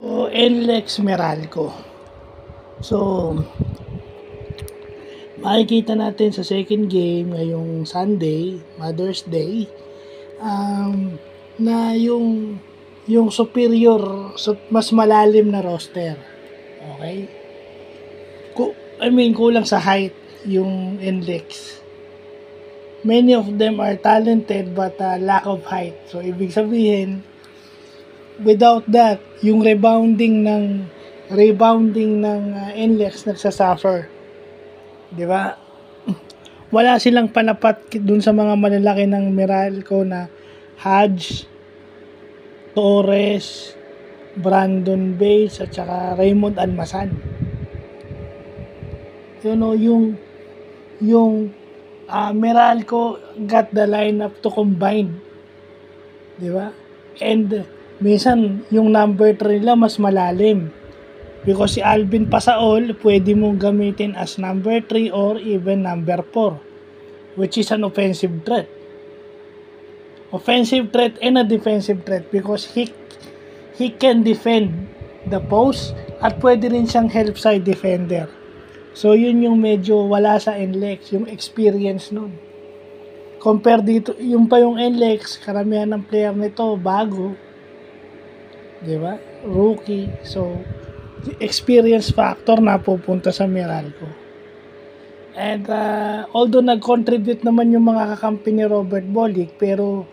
O NLEX Meralco. So, makikita natin sa second game ngayong Sunday, Mother's Day, na yung superior, mas malalim na roster. Okay? Kulang sa height yung NLEX. Many of them are talented but lack of height. So, ibig sabihin, without that, yung rebounding ng NLEX nagsasuffer. 'Di ba? Wala silang panapat dun sa mga malalaki ng Meralco na Hodge, Torres, Brandon Bates at saka Raymond Almasan. You know, yung Meralco got the lineup to combine. 'Di ba? And minsan yung number 3 nila mas malalim. Because si Alvin Pasaol, pwede mong gamitin as number 3 or even number 4, which is an offensive threat. Offensive threat and a defensive threat because he can defend the post at pwede rin siyang help side defender. So yun yung medyo wala sa NLEX, yung experience nun. Compare dito, yung NLEX, karamihan ng player nito bago. 'Di ba? Rookie. So experience factor na pupunta sa Meralco. And although nag-contribute naman yung mga kakampi ni Robert Bolick, pero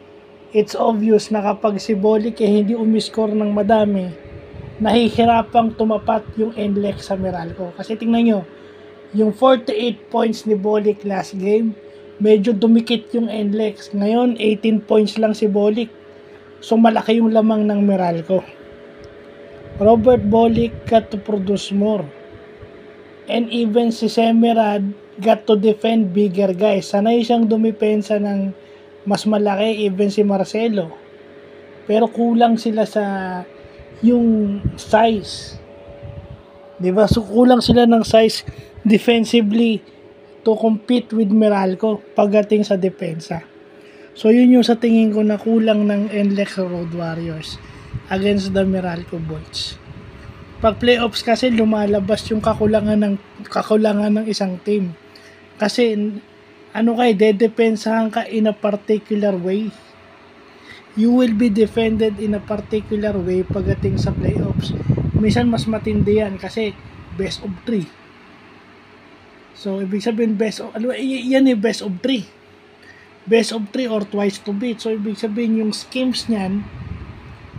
it's obvious na kapag si Bolick hindi umiscore ng madami, nahihirapang tumapat yung NLEX sa Meralco. Kasi tingnan nyo, yung 48 points ni Bolick last game, medyo dumikit yung NLEX. Ngayon, 18 points lang si Bolick. So malaki yung lamang ng Meralco. Robert Bolick got to produce more. And even si Semerad got to defend bigger guys. Sanay siyang dumipensa ng mas malaki, even si Marcelo. Pero kulang sila sa yung size. 'Di ba? So kulang sila ng size defensively to compete with Meralco pagdating sa depensa. So yun yung sa tingin ko na kulang ng NLEX Road Warriors against the Meralco Boys. Pag playoffs kasi lumalabas yung kakulangan ng isang team. Kasi dedepensahan ka in a particular way. You will be defended in a particular way pagdating sa playoffs. Minsan mas matindi yan kasi best of 3. So ibig sabihin best of 3. Best of 3 or twice to beat. So ibig sabihin yung schemes niyan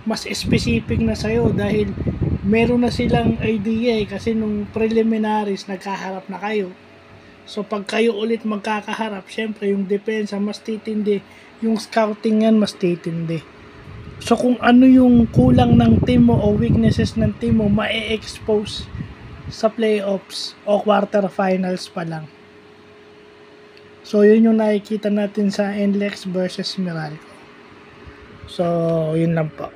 mas specific na sa'yo dahil meron na silang idea kasi nung preliminaries nagkaharap na kayo. So pag kayo ulit magkakaharap, syempre yung depensa mas titindi, yung scouting yan mas titindi. So kung ano yung kulang ng team mo o weaknesses ng team mo, ma-expose sa playoffs o quarterfinals pa lang. So yun yung nakikita natin sa NLEX versus Meralco. So yun lang po.